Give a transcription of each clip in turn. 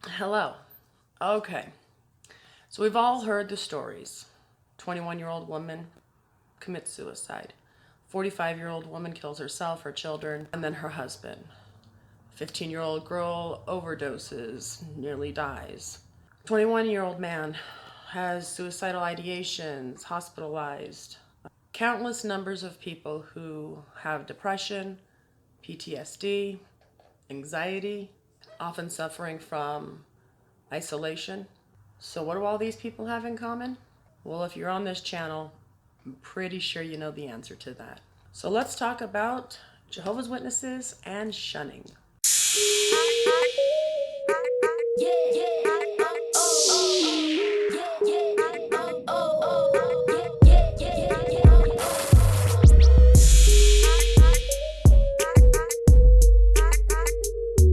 Hello. Okay. So we've all heard the stories. 21-year-old woman commits suicide. 45-year-old woman kills herself, her children, and then her husband. 15-year-old girl overdoses, nearly dies. 21-year-old man has suicidal ideations, hospitalized. Countless numbers of people who have depression, PTSD, anxiety, often suffering from isolation. So what do all these people have in common? Well, if you're on this channel, I'm pretty sure you know the answer to that. So let's talk about Jehovah's Witnesses and shunning.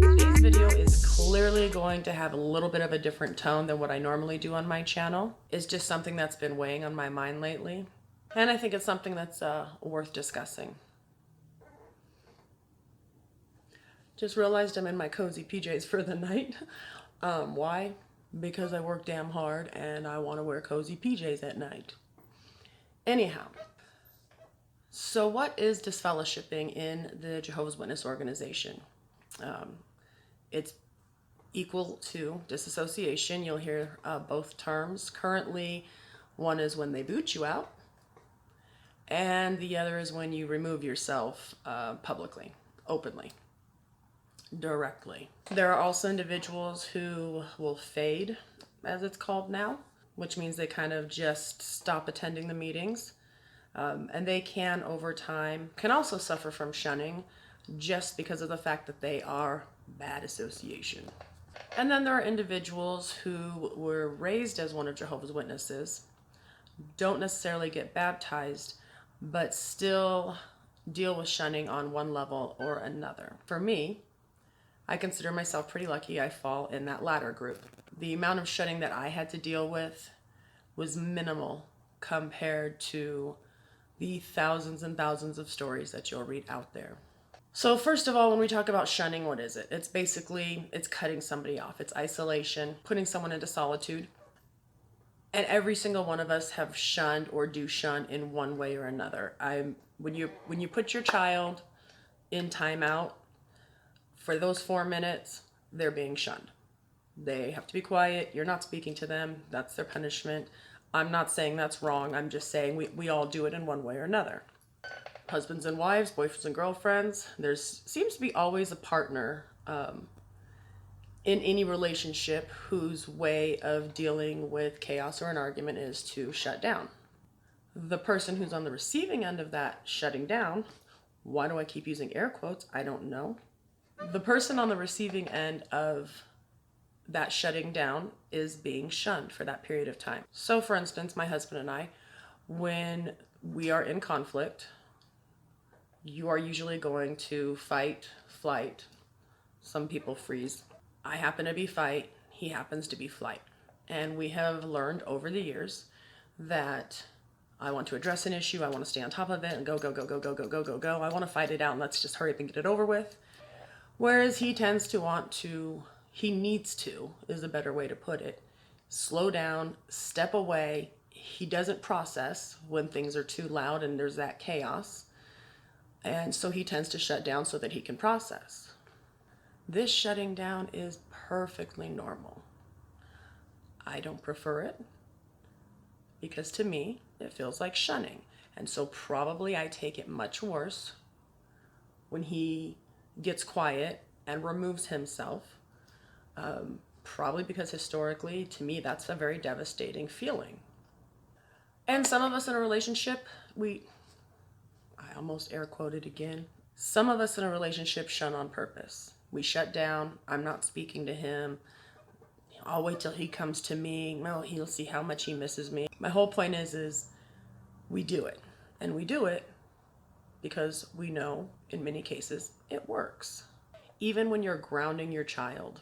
Today's video is clearly going to have a little bit of a different tone than what I normally do on my channel. It's just something that's been weighing on my mind lately. And I think it's something that's worth discussing. Just realized I'm in my cozy PJs for the night. Why? Because I work damn hard and I want to wear cozy PJs at night. Anyhow, so what is disfellowshipping in the Jehovah's Witness organization? It's equal to disassociation. You'll hear both terms. Currently, one is when they boot you out, and the other is when you remove yourself publicly, openly, directly. There are also individuals who will fade, as it's called now, which means they kind of just stop attending the meetings. And they can, over time, can also suffer from shunning just because of the fact that they are bad association. And then there are individuals who were raised as one of Jehovah's Witnesses, don't necessarily get baptized, but still deal with shunning on one level or another. For me, I consider myself pretty lucky I fall in that latter group. The amount of shunning that I had to deal with was minimal compared to the thousands and thousands of stories that you'll read out there. So first of all, when we talk about shunning, what is it? It's basically, it's cutting somebody off. It's isolation, putting someone into solitude. And every single one of us have shunned or do shun in one way or another. When you put your child in timeout for those 4 minutes, they're being shunned. They have to be quiet. You're not speaking to them. That's their punishment. I'm not saying that's wrong. I'm just saying we all do it in one way or another. Husbands and wives, boyfriends and girlfriends, there seems to be always a partner in any relationship whose way of dealing with chaos or an argument is to shut down. The person who's on the receiving end of that shutting down, why do I keep using air quotes? I don't know. The person on the receiving end of that shutting down is being shunned for that period of time. So for instance, my husband and I, when we are in conflict, you are usually going to fight, flight. Some people freeze. I happen to be fight. He happens to be flight. And we have learned over the years that I want to address an issue. I want to stay on top of it and go, go, go, go, go, go, go, go, go. I want to fight it out and let's just hurry up and get it over with. Whereas he tends to want to, he needs to, is a better way to put it, slow down, step away. He doesn't process when things are too loud and there's that chaos. And so he tends to shut down so that he can process. This shutting down is perfectly normal. I don't prefer it because to me, it feels like shunning. And so probably I take it much worse when he gets quiet and removes himself. Probably because historically, to me, that's a very devastating feeling. And some of us in a relationship, I almost air quoted again. Some of us in a relationship shun on purpose. We shut down. I'm not speaking to him. I'll wait till he comes to me. Well, he'll see how much he misses me. My whole point is we do it. And we do it because we know in many cases it works. Even when you're grounding your child,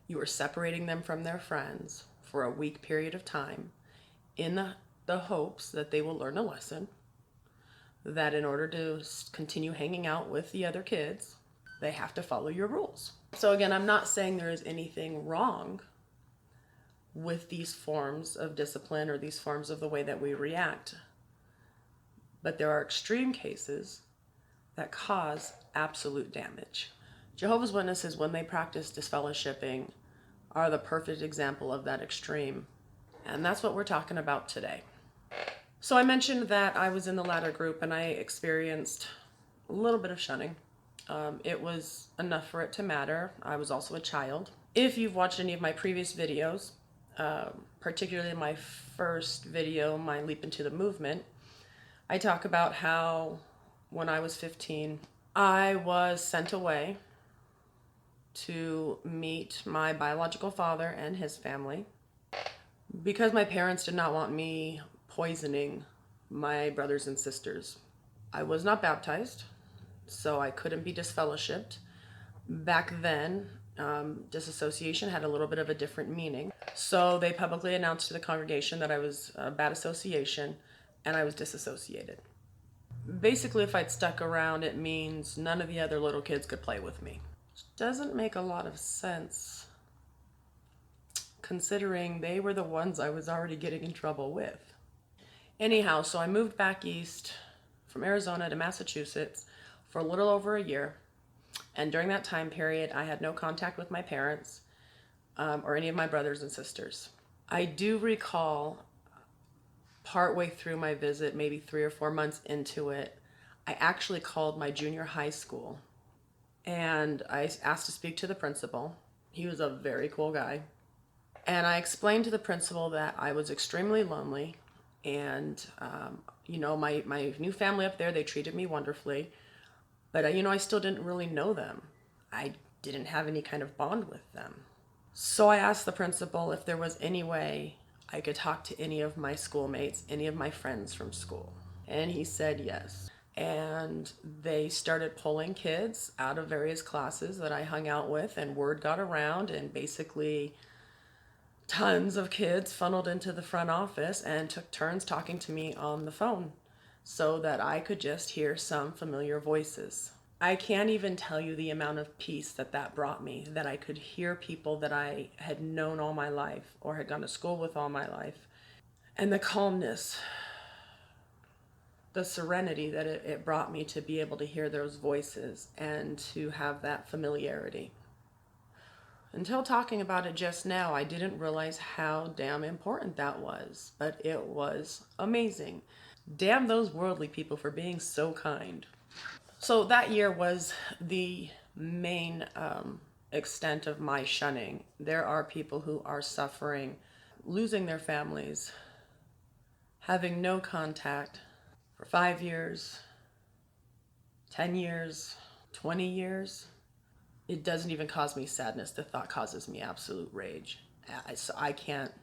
you are separating them from their friends for a week period of time in the hopes that they will learn a lesson, that in order to continue hanging out with the other kids, They have to follow your rules. So again, I'm not saying there is anything wrong with these forms of discipline or these forms of the way that we react. But there are extreme cases that cause absolute damage. Jehovah's Witnesses, when they practice disfellowshipping, are the perfect example of that extreme. And that's what we're talking about today. So I mentioned that I was in the latter group and I experienced a little bit of shunning. It was enough for it to matter. I was also a child. If you've watched any of my previous videos, particularly my first video, my Leap into the Movement, I talk about how when I was 15, I was sent away to meet my biological father and his family because my parents did not want me poisoning my brothers and sisters. I was not baptized, so I couldn't be disfellowshipped. Back then, disassociation had a little bit of a different meaning. So they publicly announced to the congregation that I was a bad association and I was disassociated. Basically, if I'd stuck around, it means none of the other little kids could play with me. Which doesn't make a lot of sense, considering they were the ones I was already getting in trouble with. Anyhow, so I moved back east from Arizona to Massachusetts for a little over a year. And during that time period, I had no contact with my parents or any of my brothers and sisters. I do recall partway through my visit, maybe 3 or 4 months into it, I actually called my junior high school and I asked to speak to the principal. He was a very cool guy. And I explained to the principal that I was extremely lonely and, my new family up there, they treated me wonderfully. But, I still didn't really know them. I didn't have any kind of bond with them. So I asked the principal if there was any way I could talk to any of my schoolmates, any of my friends from school. And he said yes. And they started pulling kids out of various classes that I hung out with, and word got around, and basically tons of kids funneled into the front office and took turns talking to me on the phone so that I could just hear some familiar voices. I can't even tell you the amount of peace that brought me, that I could hear people that I had known all my life or had gone to school with all my life. And the calmness, the serenity that it brought me to be able to hear those voices and to have that familiarity. Until talking about it just now, I didn't realize how damn important that was, but it was amazing. Damn those worldly people for being so kind. So that year was the main extent of my shunning. There are people who are suffering, losing their families, having no contact for 5 years, 10 years, 20 years. It doesn't even cause me sadness. The thought causes me absolute rage. So I can't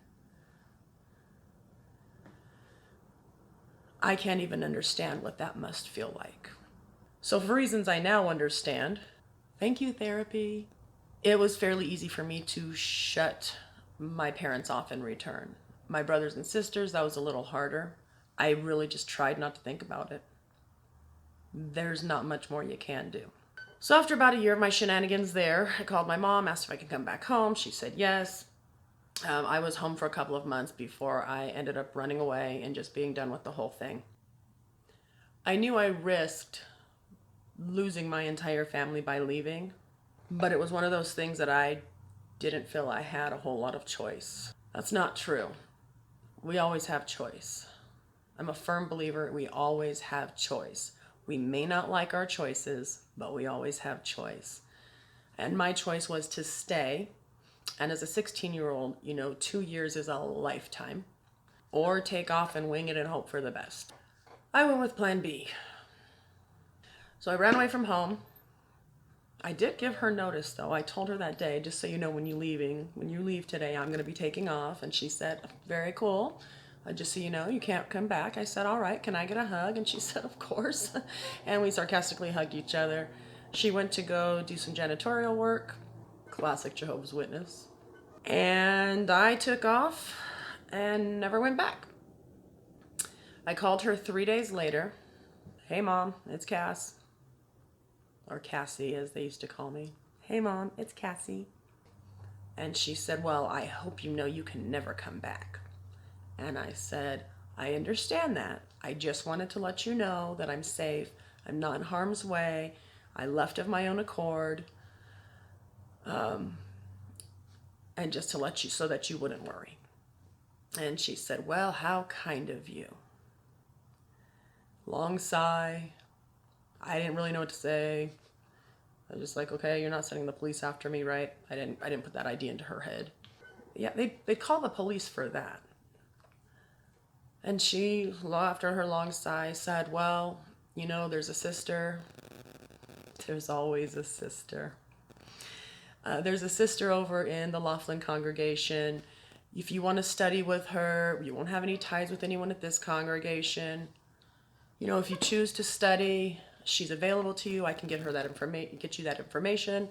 even understand what that must feel like. So for reasons I now understand, thank you, therapy, it was fairly easy for me to shut my parents off in return. My brothers and sisters, that was a little harder. I really just tried not to think about it. There's not much more you can do. So after about a year of my shenanigans there, I called my mom, asked if I could come back home. She said yes. I was home for a couple of months before I ended up running away and just being done with the whole thing. I knew I risked losing my entire family by leaving, but it was one of those things that I didn't feel I had a whole lot of choice. That's not true. We always have choice. I'm a firm believer we always have choice. We may not like our choices, but we always have choice. And my choice was to stay. And as a 16-year-old, 2 years is a lifetime. Or take off and wing it and hope for the best. I went with plan B. So I ran away from home. I did give her notice, though. I told her that day, just so you know, when you leave today, I'm going to be taking off. And she said, very cool. Just so you know, you can't come back. I said, all right, can I get a hug? And she said, of course. And we sarcastically hugged each other. She went to go do some janitorial work. Classic Jehovah's Witness. And I took off and never went back. I called her 3 days later. Hey, Mom, it's Cass. or Cassie as they used to call me. Hey Mom, it's Cassie. And she said, well, I hope you know you can never come back. And I said, I understand that. I just wanted to let you know that I'm safe. I'm not in harm's way. I left of my own accord. And just to let you, so that you wouldn't worry. And she said, well, how kind of you. Long sigh. I didn't really know what to say. I was just like, okay, you're not sending the police after me, right? I didn't put that idea into her head. Yeah, they call the police for that. And she, after her long sigh, said, well, you know, there's a sister. There's always a sister. There's a sister over in the Laughlin congregation. If you want to study with her, you won't have any ties with anyone at this congregation. You know, if you choose to study, she's available to you. I can get her that get you that information.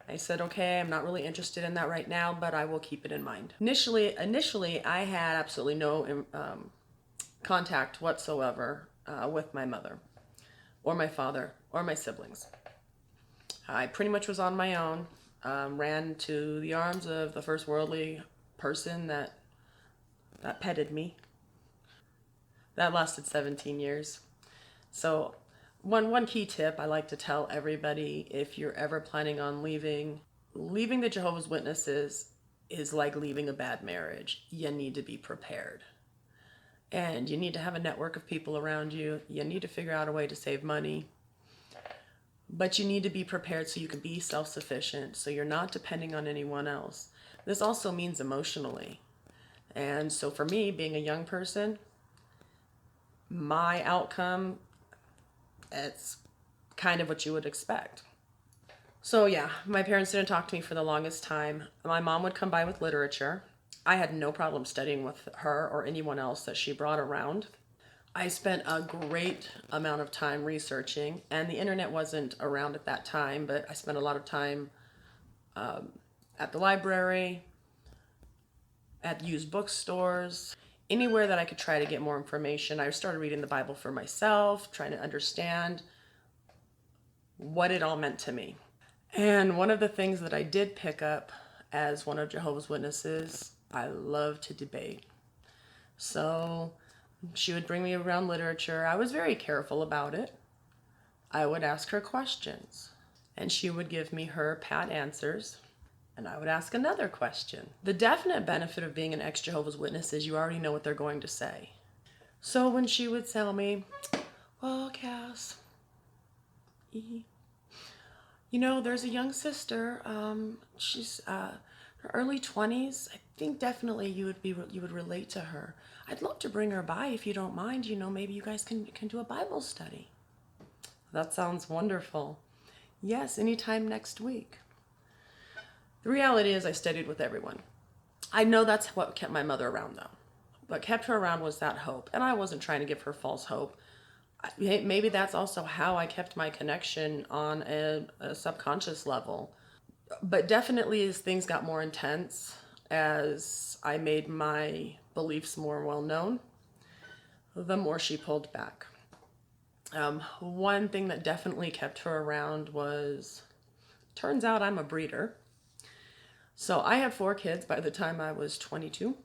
I said, okay, I'm not really interested in that right now, but I will keep it in mind. Initially, I had absolutely no contact whatsoever with my mother or my father or my siblings. I pretty much was on my own, ran to the arms of the first worldly person that petted me. That lasted 17 years. So one key tip I like to tell everybody, if you're ever planning on leaving the Jehovah's Witnesses is like leaving a bad marriage. You need to be prepared. And you need to have a network of people around you. You need to figure out a way to save money. But you need to be prepared so you can be self-sufficient, so you're not depending on anyone else. This also means emotionally. And so for me, being a young person, my outcome, it's kind of what you would expect. So yeah, my parents didn't talk to me for the longest time. My mom would come by with literature. I had no problem studying with her or anyone else that she brought around. I spent a great amount of time researching, and the internet wasn't around at that time, but I spent a lot of time at the library, at used bookstores, anywhere that I could try to get more information. I started reading the Bible for myself, trying to understand what it all meant to me. And one of the things that I did pick up as one of Jehovah's Witnesses, I love to debate. So she would bring me around literature. I was very careful about it. I would ask her questions, and she would give me her pat answers, and I would ask another question. The definite benefit of being an ex-Jehovah's Witness is you already know what they're going to say. So when she would tell me, well, Cass, you know, there's a young sister, she's her early 20s. I think definitely you would relate to her. I'd love to bring her by if you don't mind. You know, maybe you guys can do a Bible study. That sounds wonderful. Yes, anytime next week. The reality is I studied with everyone. I know that's what kept my mother around, though. What kept her around was that hope, and I wasn't trying to give her false hope. Maybe that's also how I kept my connection on a subconscious level. But definitely as things got more intense, as I made my beliefs more well known, the more she pulled back. One thing that definitely kept her around was, turns out I'm a breeder. So I had 4 kids by the time I was 22.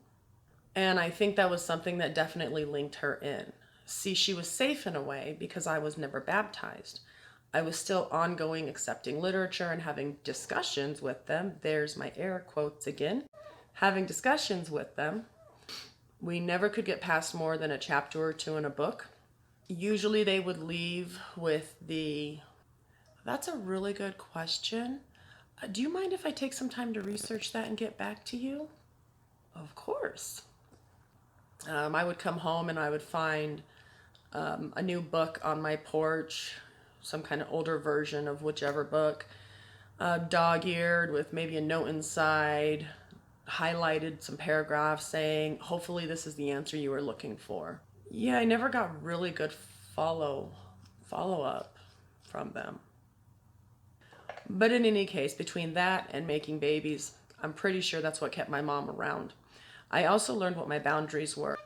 And I think that was something that definitely linked her in. See, she was safe in a way because I was never baptized. I was still ongoing accepting literature and having discussions with them. There's my air quotes again. Having discussions with them. We never could get past more than a chapter or 2 in a book. Usually they would leave with that's a really good question. Do you mind if I take some time to research that and get back to you? Of course. I would come home and I would find a new book on my porch, some kind of older version of whichever book, dog-eared with maybe a note inside, highlighted some paragraphs saying, hopefully this is the answer you were looking for. Yeah, I never got really good follow-up from them. But in any case, between that and making babies, I'm pretty sure that's what kept my mom around. I also learned what my boundaries were.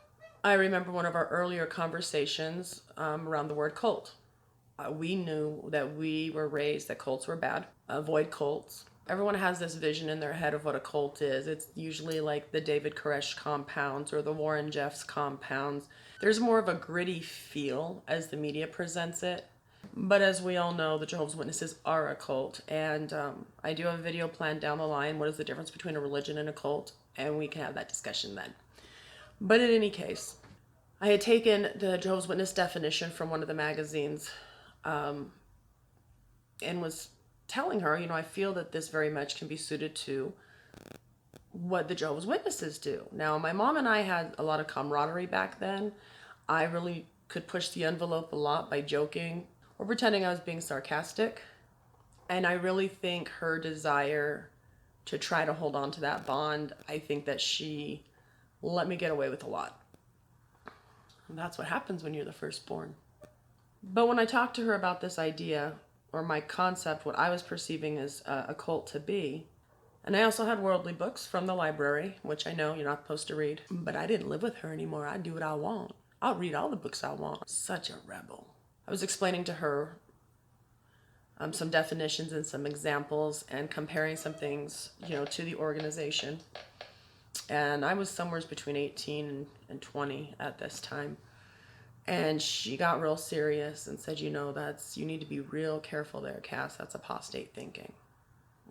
I remember one of our earlier conversations around the word cult. We knew that we were raised that cults were bad. Avoid cults. Everyone has this vision in their head of what a cult is. It's usually like the David Koresh compounds or the Warren Jeffs compounds. There's more of a gritty feel as the media presents it. But as we all know, the Jehovah's Witnesses are a cult. And I do have a video planned down the line. What is the difference between a religion and a cult? And we can have that discussion then. But in any case, I had taken the Jehovah's Witness definition from one of the magazines and was telling her, I feel that this very much can be suited to what the Jehovah's Witnesses do. Now, my mom and I had a lot of camaraderie back then. I really could push the envelope a lot by joking or pretending I was being sarcastic. And I really think her desire to try to hold on to that bond, I think that she let me get away with a lot. And that's what happens when you're the firstborn. But when I talked to her about this idea, or my concept, what I was perceiving as a cult to be, and I also had worldly books from the library, which I know you're not supposed to read, but I didn't live with her anymore. I do what I want. I'll read all the books I want. Such a rebel. I was explaining to her some definitions and some examples and comparing some things, to the organization. And I was somewhere between 18 and 20 at this time. And she got real serious and said, you need to be real careful there, Cass. That's apostate thinking.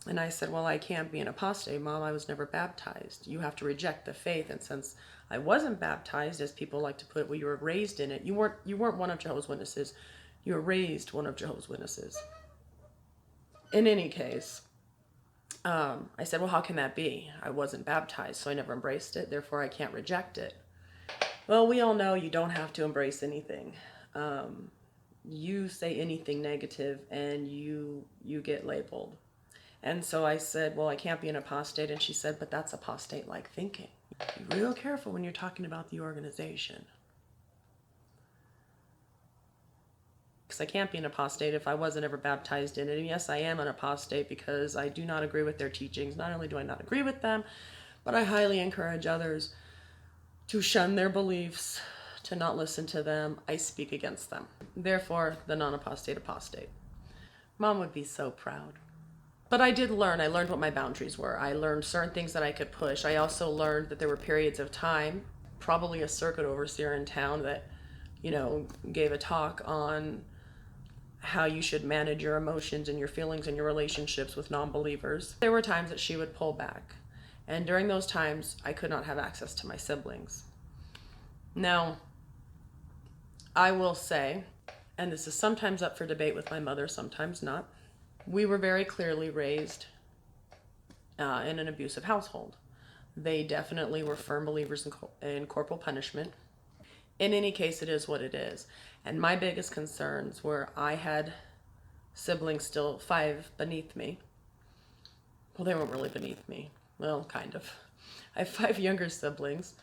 And I said, well, I can't be an apostate, Mom. I was never baptized. You have to reject the faith. And since I wasn't baptized, as people like to put it, well, you were raised in it. You weren't one of Jehovah's Witnesses. You were raised one of Jehovah's Witnesses. In any case, I said, well, how can that be? I wasn't baptized, so I never embraced it. Therefore, I can't reject it. Well, we all know you don't have to embrace anything. You say anything negative and you get labeled. And so I said, well, I can't be an apostate. And she said, but that's apostate-like thinking. Be real careful when you're talking about the organization. Because I can't be an apostate if I wasn't ever baptized in it. And yes, I am an apostate because I do not agree with their teachings. Not only do I not agree with them, but I highly encourage others to shun their beliefs, to not listen to them. I speak against them. Therefore, the non-apostate apostate. Mom would be so proud. But I did learn. I learned what my boundaries were. I learned certain things that I could push. I also learned that there were periods of time, probably a circuit overseer in town that, gave a talk on how you should manage your emotions and your feelings and your relationships with non-believers. There were times that she would pull back. And during those times, I could not have access to my siblings. Now, I will say, and this is sometimes up for debate with my mother, sometimes not, we were very clearly raised in an abusive household. They definitely were firm believers in corporal punishment. In any case, it is what it is. And my biggest concerns were I had siblings still 5 beneath me. Well, they weren't really beneath me. Well, kind of. I have 5 younger siblings.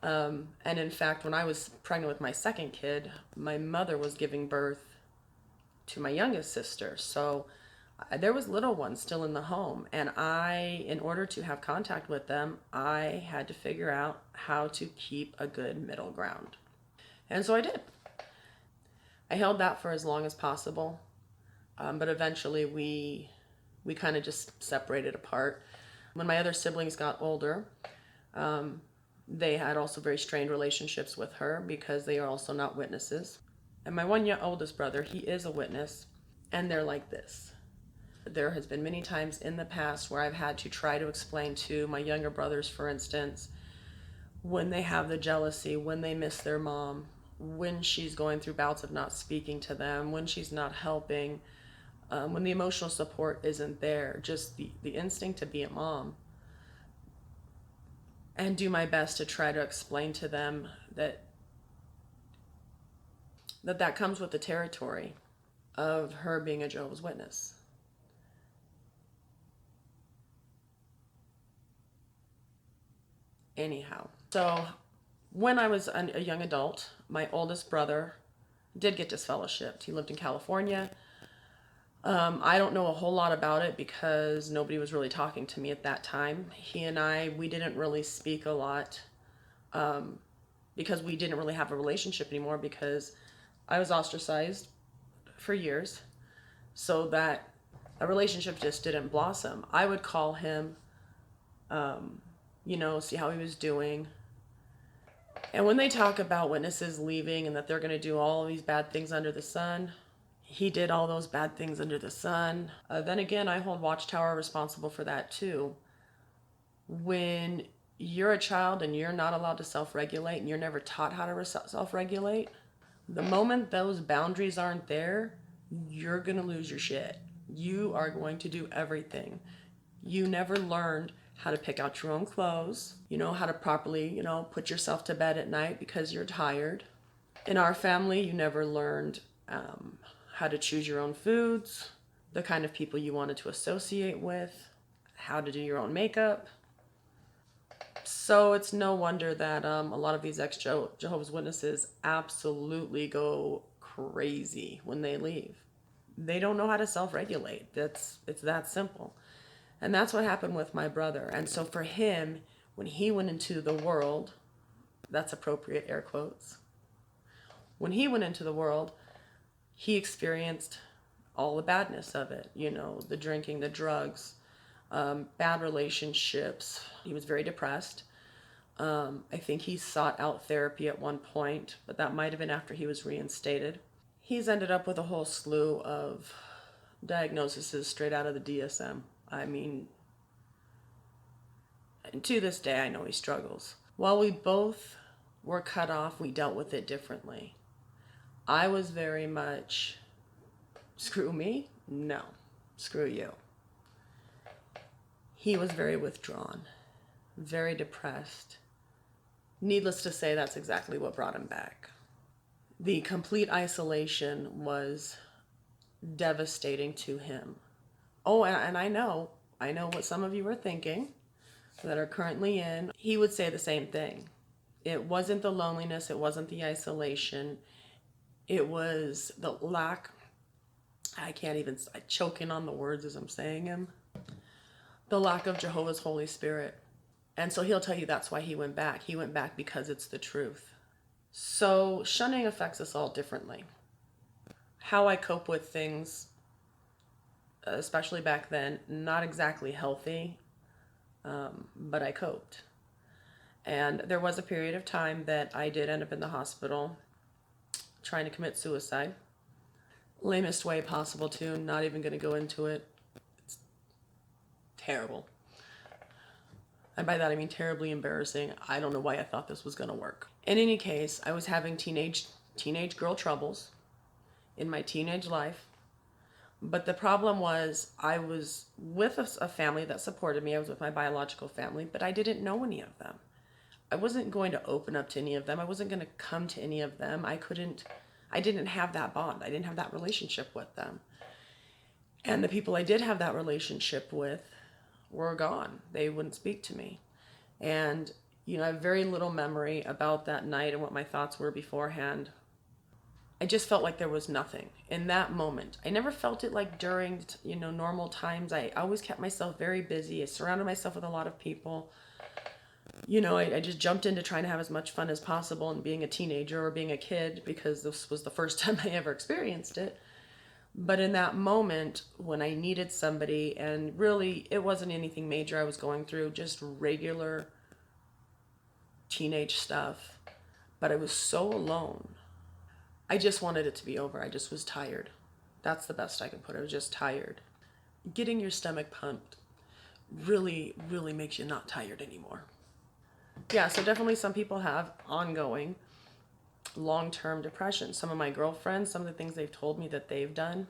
And in fact, when I was pregnant with my second kid, my mother was giving birth to my youngest sister. So there was little ones still in the home. And in order to have contact with them, I had to figure out how to keep a good middle ground. And so I did. I held that for as long as possible. But eventually we kind of just separated apart. When my other siblings got older, they had also very strained relationships with her because they are also not witnesses. And my oldest brother, he is a witness, and they're like this. There has been many times in the past where I've had to try to explain to my younger brothers, for instance, when they have the jealousy, when they miss their mom, when she's going through bouts of not speaking to them, when she's not helping, when the emotional support isn't there, just the instinct to be a mom. And do my best to try to explain to them that comes with the territory of her being a Jehovah's Witness. Anyhow, so when I was a young adult, my oldest brother did get disfellowshipped. He lived in California. I don't know a whole lot about it because nobody was really talking to me at that time. He and we didn't really speak a lot because we didn't really have a relationship anymore because I was ostracized for years, so that a relationship just didn't blossom. I would call him, see how he was doing. And when they talk about witnesses leaving and that they're going to do all these bad things under the sun, he did all those bad things under the sun. Then again, I hold Watchtower responsible for that too. When you're a child and you're not allowed to self-regulate and you're never taught how to self-regulate, the moment those boundaries aren't there, you're going to lose your shit. You are going to do everything. You never learned how to pick out your own clothes, how to properly, put yourself to bed at night because you're tired. In our family, you never learned how to choose your own foods, the kind of people you wanted to associate with, how to do your own makeup. So it's no wonder that a lot of these ex-Jehovah's Witnesses absolutely go crazy when they leave. They don't know how to self-regulate. It's that simple. And that's what happened with my brother. And so for him, when he went into the world, that's appropriate air quotes. When he went into the world, he experienced all the badness of it. The drinking, the drugs, bad relationships. He was very depressed. I think he sought out therapy at one point, but that might have been after he was reinstated. He's ended up with a whole slew of diagnoses straight out of the DSM. I mean, and to this day, I know he struggles. While we both were cut off, we dealt with it differently. I was very much, screw me? No, screw you. He was very withdrawn, very depressed. Needless to say, that's exactly what brought him back. The complete isolation was devastating to him. Oh, and I know what some of you are thinking that are currently in. He would say the same thing. It wasn't the loneliness, it wasn't the isolation, it was the lack, I'm choking on the words as I'm saying them, the lack of Jehovah's Holy Spirit. And so he'll tell you that's why he went back. He went back because it's the truth. So shunning affects us all differently. How I cope with things, especially back then, not exactly healthy, but I coped. And there was a period of time that I did end up in the hospital trying to commit suicide. Lamest way possible too, not even going to go into it. It's terrible. And by that I mean terribly embarrassing. I don't know why I thought this was going to work. In any case, I was having teenage girl troubles in my teenage life. But the problem was I was with a family that supported me. I was with my biological family, but I didn't know any of them. I wasn't going to open up to any of them. I wasn't going to come to any of them. I didn't have that bond. I didn't have that relationship with them. And the people I did have that relationship with were gone. They wouldn't speak to me. And, I have very little memory about that night and what my thoughts were beforehand. I just felt like there was nothing in that moment. I never felt it like during, normal times. I always kept myself very busy. I surrounded myself with a lot of people. I just jumped into trying to have as much fun as possible and being a teenager or being a kid because this was the first time I ever experienced it. But in that moment when I needed somebody, and really it wasn't anything major I was going through, just regular teenage stuff, but I was so alone. I just wanted it to be over. I just was tired. That's the best I can put it. I was just tired. Getting your stomach pumped really, really makes you not tired anymore. Yeah, so definitely some people have ongoing long-term depression. Some of my girlfriends, some of the things they've told me that they've done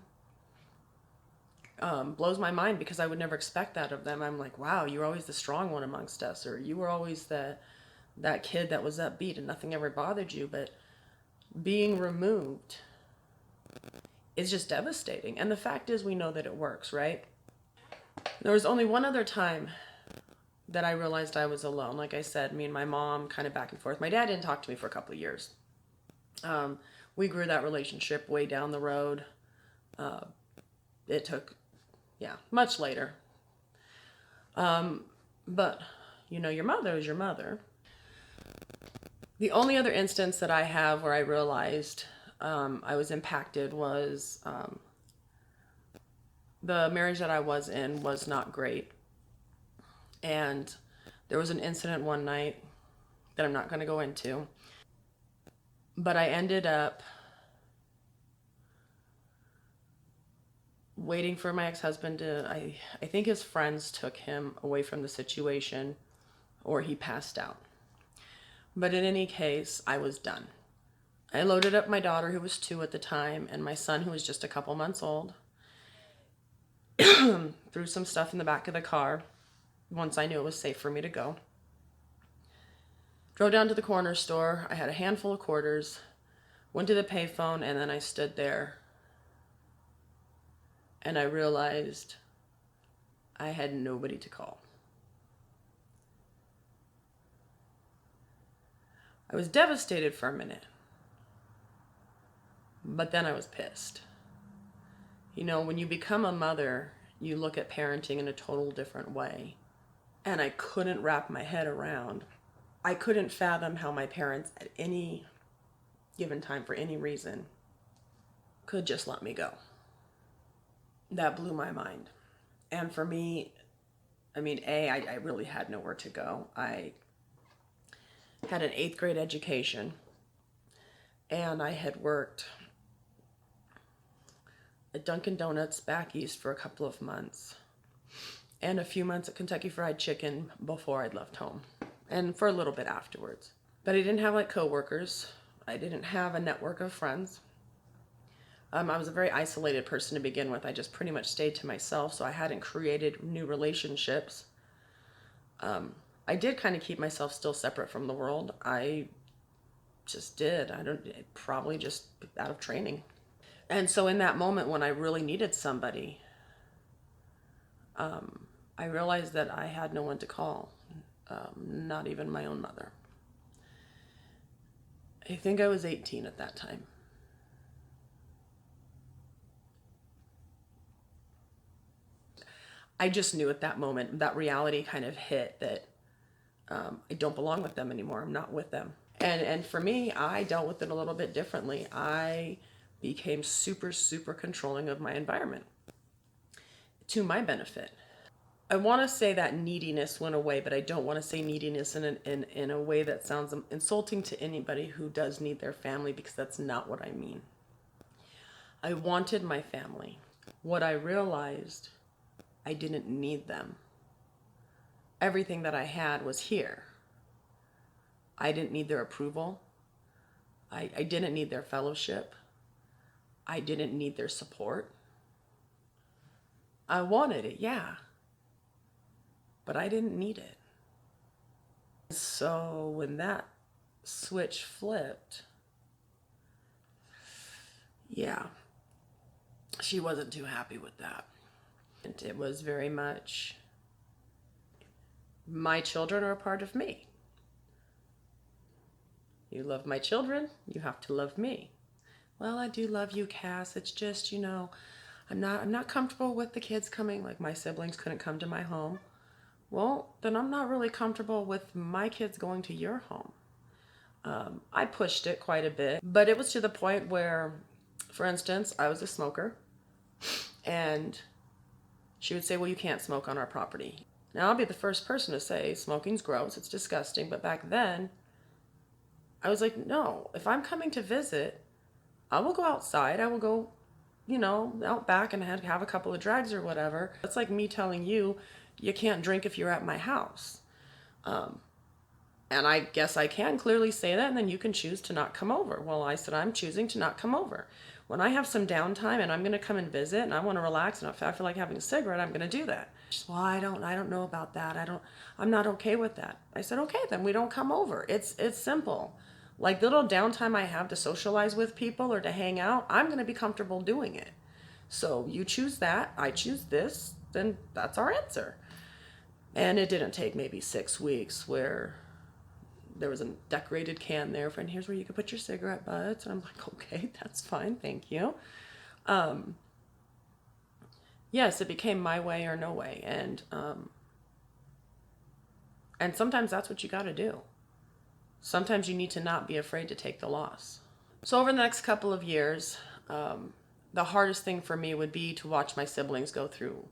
blows my mind because I would never expect that of them. I'm like, wow, you were always the strong one amongst us, or you were always that kid that was upbeat and nothing ever bothered you. But being removed is just devastating. And the fact is, we know that it works, right? There was only one other time that I realized I was alone. Like I said, me and my mom kind of back and forth. My dad didn't talk to me for a couple of years. We grew that relationship way down the road. It took, much later. But, your mother is your mother. The only other instance that I have where I realized I was impacted was the marriage that I was in was not great. And there was an incident one night that I'm not going to go into. But I ended up waiting for my ex-husband to, I think his friends took him away from the situation, or he passed out. But in any case, I was done. I loaded up my daughter, who was 2 at the time, and my son, who was just a couple months old, threw some stuff in the back of the car once I knew it was safe for me to go. Drove down to the corner store. I had a handful of quarters, went to the payphone, and then I stood there and I realized I had nobody to call. I was devastated for a minute, but then I was pissed. You know, when you become a mother, you look at parenting in a total different way. And I couldn't wrap my head around. I couldn't fathom how my parents at any given time, for any reason, could just let me go. That blew my mind. And for me, I mean, I really had nowhere to go. I had an 8th grade education, and I had worked at Dunkin' Donuts back east for a couple of months, and a few months at Kentucky Fried Chicken before I'd left home, and for a little bit afterwards. But I didn't have like coworkers. I didn't have a network of friends. I was a very isolated person to begin with. I just pretty much stayed to myself, so I hadn't created new relationships. I did kind of keep myself still separate from the world. I just did. Probably just out of training. And so in that moment when I really needed somebody, I realized that I had no one to call, not even my own mother. I think I was 18 at that time. I just knew at that moment, that reality kind of hit that I don't belong with them anymore. I'm not with them. And for me, I dealt with it a little bit differently. I became super, super controlling of my environment to my benefit. I want to say that neediness went away, but I don't want to say neediness in a way that sounds insulting to anybody who does need their family, because that's not what I mean. I wanted my family. What I realized, I didn't need them. Everything that I had was here. I didn't need their approval. I didn't need their fellowship. I didn't need their support. I wanted it, yeah. But I didn't need it. So when that switch flipped, yeah, she wasn't too happy with that. It was very much, my children are a part of me. You love my children, you have to love me. Well, I do love you, Cass. It's just, I'm not comfortable with the kids coming, like my siblings couldn't come to my home. Well, then I'm not really comfortable with my kids going to your home. I pushed it quite a bit, but it was to the point where, for instance, I was a smoker, and she would say, well, you can't smoke on our property. Now, I'll be the first person to say smoking's gross, it's disgusting, but back then, I was like, no, if I'm coming to visit, I will go outside, I will go, out back and have a couple of drags or whatever. It's like me telling you, you can't drink if you're at my house. And I guess I can clearly say that, and then you can choose to not come over. Well, I said, I'm choosing to not come over. When I have some downtime and I'm going to come and visit and I want to relax and if I feel like having a cigarette, I'm going to do that. She's, well, I don't know about that. I'm not okay with that. I said, okay, then we don't come over. It's simple. Like the little downtime I have to socialize with people or to hang out, I'm going to be comfortable doing it. So you choose that, I choose this, then that's our answer. And it didn't take maybe 6 weeks where there was a decorated can there, and here's where you could put your cigarette butts. And I'm like, okay, that's fine, thank you. Yes, it became my way or no way. And sometimes that's what you got to do. Sometimes you need to not be afraid to take the loss. So over the next couple of years, the hardest thing for me would be to watch my siblings go through,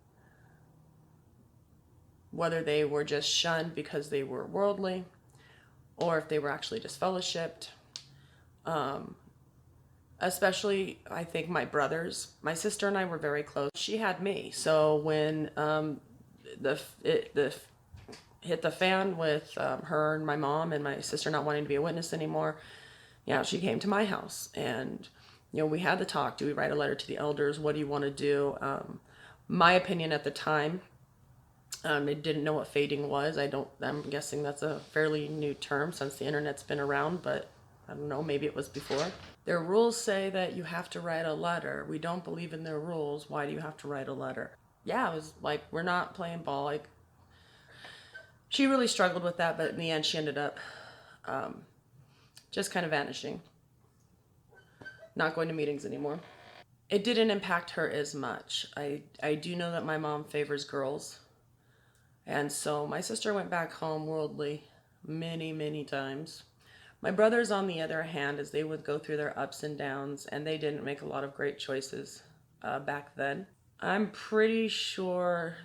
whether they were just shunned because they were worldly or if they were actually disfellowshipped. Especially, I think my brothers, my sister and I were very close. She had me. So when the hit the fan with her and my mom and my sister not wanting to be a witness anymore, yeah, she came to my house and, we had the talk. Do we write a letter to the elders? What do you want to do? My opinion at the time, I didn't know what fading was. I'm guessing that's a fairly new term since the internet's been around, but I don't know, maybe it was before. Their rules say that you have to write a letter. We don't believe in their rules. Why do you have to write a letter? Yeah, it was like, we're not playing ball. Like, she really struggled with that, but in the end, she ended up just kind of vanishing, not going to meetings anymore. It didn't impact her as much. I do know that my mom favors girls. And so my sister went back home worldly many, many times. My brothers, on the other hand, as they would go through their ups and downs, and they didn't make a lot of great choices back then. I'm pretty sure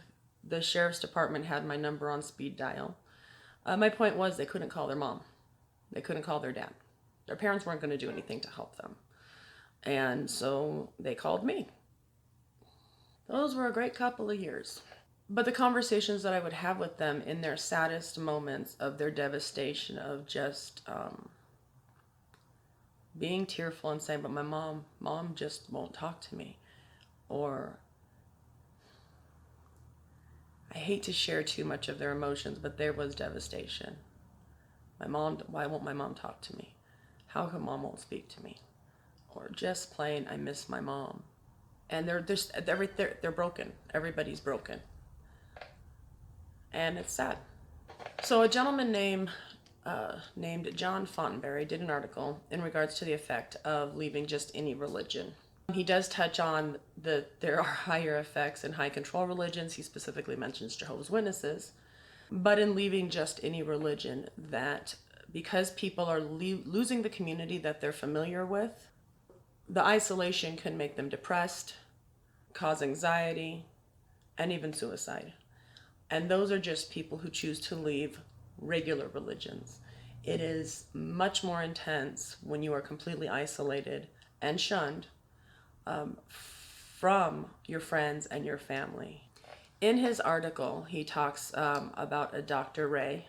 the sheriff's department had my number on speed dial. My point was they couldn't call their mom. They couldn't call their dad. Their parents weren't going to do anything to help them. And so they called me. Those were a great couple of years. But the conversations that I would have with them in their saddest moments of their devastation, of just being tearful and saying, but my mom just won't talk to me. Or, I hate to share too much of their emotions, but there was devastation. Why won't my mom talk to me? How come mom won't speak to me? Or just plain, I miss my mom. And they're broken. Everybody's broken. And it's sad. So a gentleman named John Fontenberry did an article in regards to the effect of leaving just any religion. He does touch on that there are higher effects in high control religions. He specifically mentions Jehovah's Witnesses. But in leaving just any religion, that because people are losing the community that they're familiar with, the isolation can make them depressed, cause anxiety, and even suicide. And those are just people who choose to leave regular religions. It is much more intense when you are completely isolated and shunned from your friends and your family. In his article, he talks about a Dr. Ray,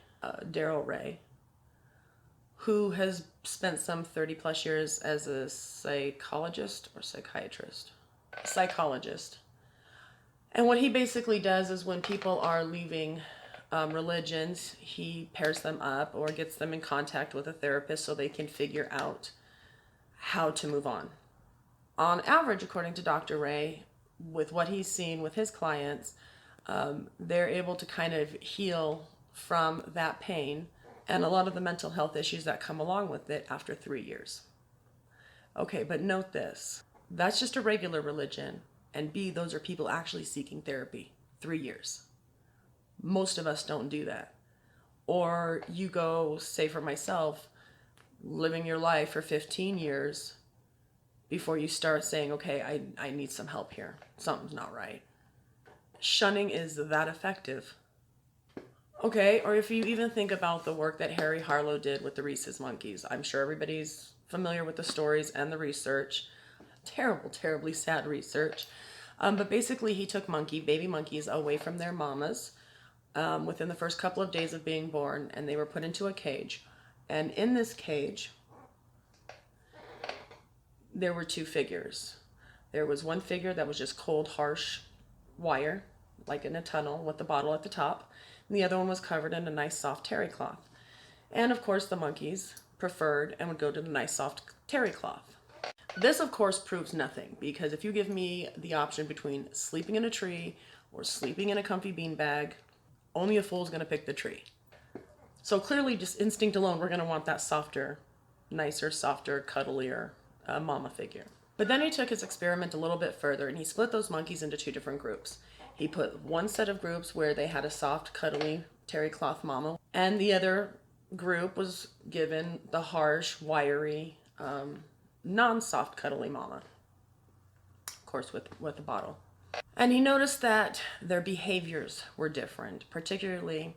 Daryl Ray, who has spent some 30 plus years as a psychologist or psychiatrist. Psychologist. And what he basically does is when people are leaving religions, he pairs them up or gets them in contact with a therapist so they can figure out how to move on. On average, according to Dr. Ray, with what he's seen with his clients, they're able to kind of heal from that pain and a lot of the mental health issues that come along with it after 3 years. Okay, but note this. That's just a regular religion. And B, those are people actually seeking therapy. 3 years. Most of us don't do that. Or you go, say for myself, living your life for 15 years before you start saying, okay, I need some help here. Something's not right. Shunning is that effective. Okay, or if you even think about the work that Harlow did with the rhesus monkeys. I'm sure everybody's familiar with the stories and the research. Terrible, terribly sad research. But basically he took baby monkeys away from their mamas within the first couple of days of being born, and they were put into a cage. And in this cage, there were two figures. There was one figure that was just cold, harsh wire, like in a tunnel with the bottle at the top. And the other one was covered in a nice soft terry cloth. And of course the monkeys preferred and would go to the nice soft terry cloth. This of course proves nothing, because if you give me the option between sleeping in a tree or sleeping in a comfy beanbag, only a fool's going to pick the tree. So clearly, just instinct alone, we're going to want that softer, nicer, softer, cuddlier mama figure. But then he took his experiment a little bit further and he split those monkeys into two different groups. He put one set of groups where they had a soft, cuddly terry cloth mama, and the other group was given the harsh, wiry, non-soft cuddly mama, of course with a bottle. And he noticed that their behaviors were different, particularly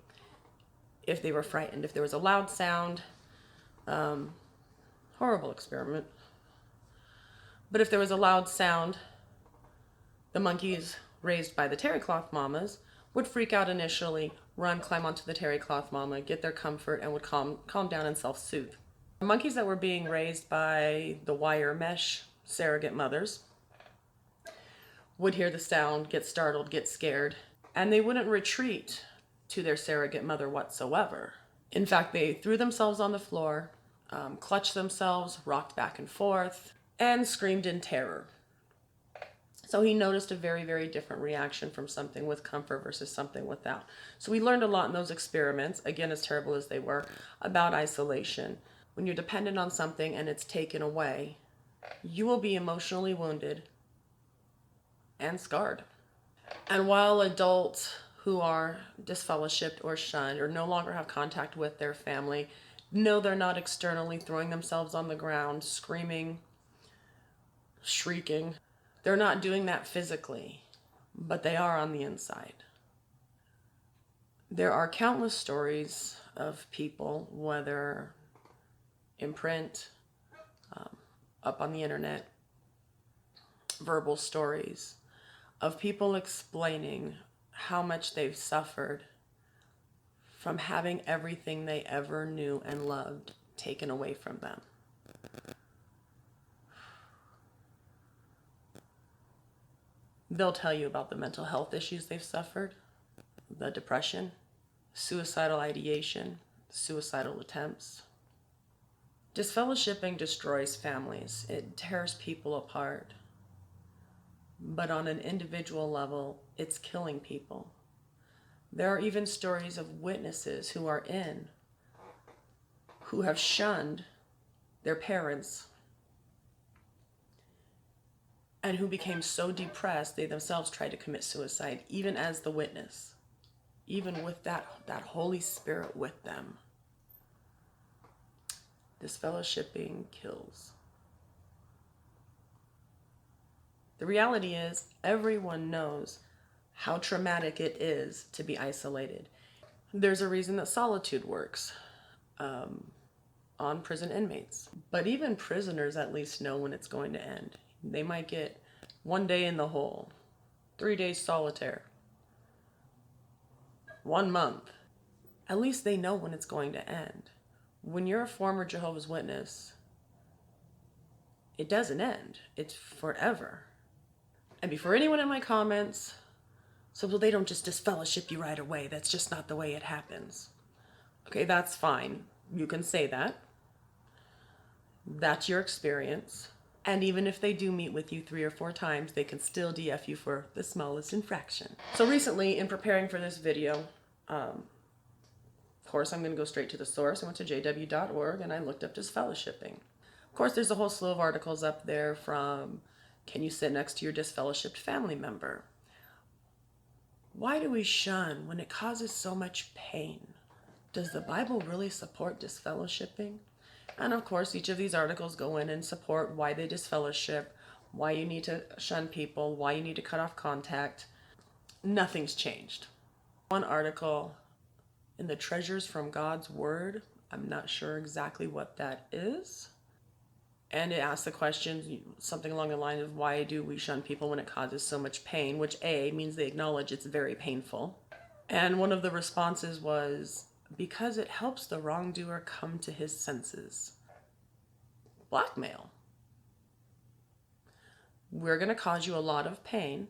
if they were frightened. If there was a loud sound, horrible experiment, but if there was a loud sound, the monkeys raised by the terry cloth mamas would freak out initially, run, climb onto the terry cloth mama, get their comfort, and would calm down and self-soothe. The monkeys that were being raised by the wire mesh surrogate mothers would hear the sound, get startled, get scared, and they wouldn't retreat to their surrogate mother whatsoever. In fact, they threw themselves on the floor, clutched themselves, rocked back and forth, and screamed in terror. So he noticed a very, very different reaction from something with comfort versus something without. So we learned a lot in those experiments, again, as terrible as they were, about isolation. When you're dependent on something and it's taken away, you will be emotionally wounded and scarred. And while adults who are disfellowshipped or shunned or no longer have contact with their family, no, they're not externally throwing themselves on the ground, screaming, shrieking. They're not doing that physically, but they are on the inside. There are countless stories of people, whether in print, up on the internet, verbal stories, of people explaining how much they've suffered from having everything they ever knew and loved taken away from them. They'll tell you about the mental health issues they've suffered, the depression, suicidal ideation, suicidal attempts. Disfellowshipping destroys families. It tears people apart. But on an individual level, it's killing people. There are even stories of witnesses who are who have shunned their parents and who became so depressed they themselves tried to commit suicide, even as the witness, even with that Holy Spirit with them. Disfellowshipping kills. The reality is, everyone knows how traumatic it is to be isolated. There's a reason that solitude works on prison inmates. But even prisoners at least know when it's going to end. They might get 1 day in the hole, 3 days solitaire, 1 month. At least they know when it's going to end. When you're a former Jehovah's Witness, it doesn't end. It's forever. And before anyone in my comments says, well, they don't just disfellowship you right away. That's just not the way it happens. Okay, that's fine. You can say that. That's your experience. And even if they do meet with you 3 or 4 times, they can still DF you for the smallest infraction. So recently, in preparing for this video, of course, I'm going to go straight to the source. I went to jw.org and I looked up disfellowshipping. Of course, there's a whole slew of articles up there from, can you sit next to your disfellowshipped family member? Why do we shun when it causes so much pain? Does the Bible really support disfellowshipping? And of course, each of these articles go in and support why they disfellowship, why you need to shun people, why you need to cut off contact. Nothing's changed. One article in the Treasures from God's Word, I'm not sure exactly what that is. And it asks the question, something along the line of, why do we shun people when it causes so much pain? Which A, means they acknowledge it's very painful. And one of the responses was, because it helps the wrongdoer come to his senses. Blackmail. We're going to cause you a lot of pain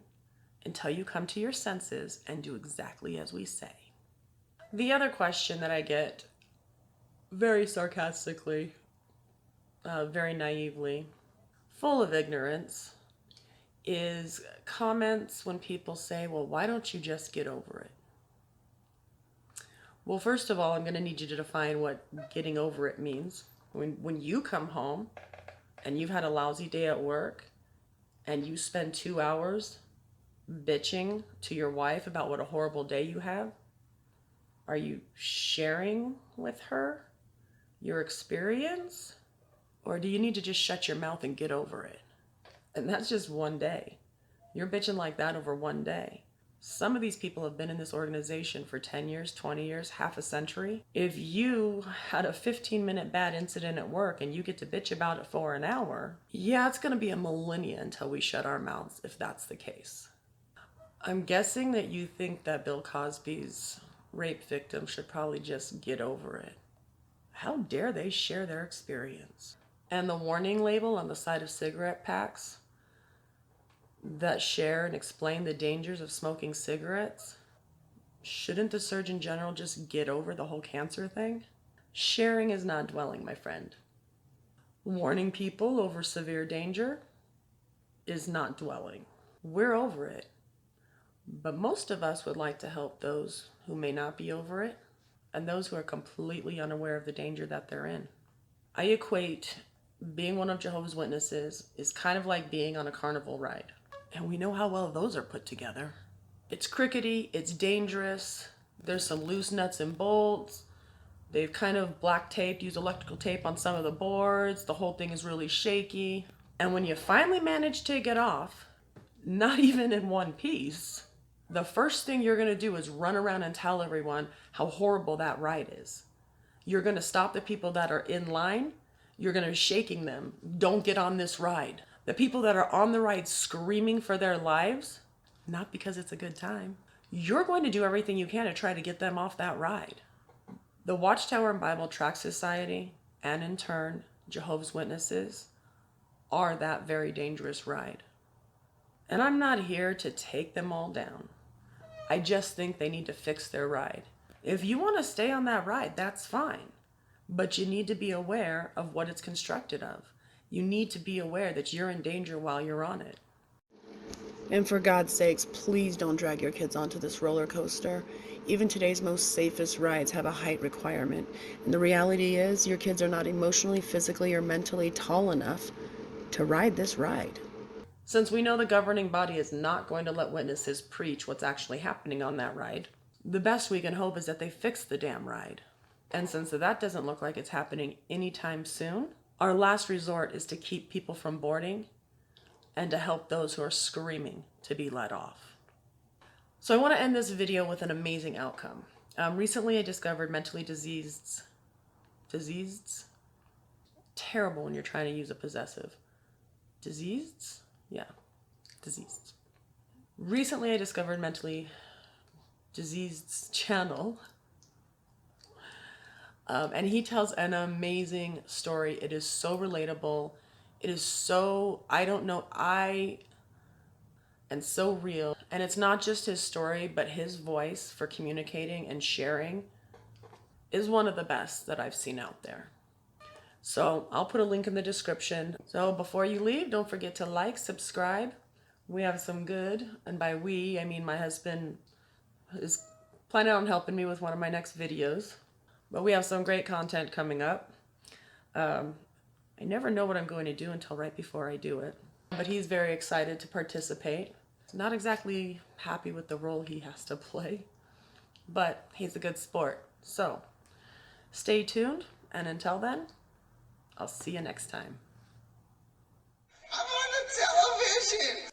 until you come to your senses and do exactly as we say. The other question that I get very sarcastically, very naively, full of ignorance, is comments when people say, well, why don't you just get over it? Well, first of all, I'm going to need you to define what getting over it means. When you come home and you've had a lousy day at work and you spend 2 hours bitching to your wife about what a horrible day you have, are you sharing with her your experience? Or do you need to just shut your mouth and get over it? And that's just one day. You're bitching like that over one day. Some of these people have been in this organization for 10 years, 20 years, half a century. If you had a 15-minute bad incident at work and you get to bitch about it for an hour, yeah, it's going to be a millennia until we shut our mouths if that's the case. I'm guessing that you think that Bill Cosby's rape victim should probably just get over it. How dare they share their experience? And the warning label on the side of cigarette packs that share and explain the dangers of smoking cigarettes. Shouldn't the Surgeon General just get over the whole cancer thing? Sharing is not dwelling, my friend. Warning people over severe danger is not dwelling. We're over it. But most of us would like to help those who may not be over it and those who are completely unaware of the danger that they're in. I equate being one of Jehovah's Witnesses is kind of like being on a carnival ride. And we know how well those are put together. It's crickety, it's dangerous, there's some loose nuts and bolts. They've kind of black taped, used electrical tape on some of the boards. The whole thing is really shaky. And when you finally manage to get off, not even in one piece, the first thing you're gonna do is run around and tell everyone how horrible that ride is. You're gonna stop the people that are in line. You're gonna be shaking them. Don't get on this ride. The people that are on the ride screaming for their lives, not because it's a good time, you're going to do everything you can to try to get them off that ride. The Watchtower and Bible Tract Society, and in turn, Jehovah's Witnesses, are that very dangerous ride. And I'm not here to take them all down. I just think they need to fix their ride. If you want to stay on that ride, that's fine. But you need to be aware of what it's constructed of. You need to be aware that you're in danger while you're on it. And for God's sakes, please don't drag your kids onto this roller coaster. Even today's most safest rides have a height requirement. And the reality is your kids are not emotionally, physically, or mentally tall enough to ride this ride. Since we know the governing body is not going to let witnesses preach what's actually happening on that ride, the best we can hope is that they fix the damn ride. And since that doesn't look like it's happening anytime soon, our last resort is to keep people from boarding and to help those who are screaming to be let off. So I want to end this video with an amazing outcome. Recently I discovered mentally diseased? Terrible when you're trying to use a possessive. Diseased? Yeah, diseased. Recently I discovered mentally diseased's channel. And he tells an amazing story. It is so relatable. It is so, and so real. And it's not just his story, but his voice for communicating and sharing is one of the best that I've seen out there. So I'll put a link in the description. So before you leave, don't forget to like, subscribe. We have some good, and by we, I mean my husband is planning on helping me with one of my next videos. But we have some great content coming up. I never know what I'm going to do until right before I do it. But he's very excited to participate. Not exactly happy with the role he has to play, but he's a good sport. So stay tuned, and until then, I'll see you next time. I'm on the television!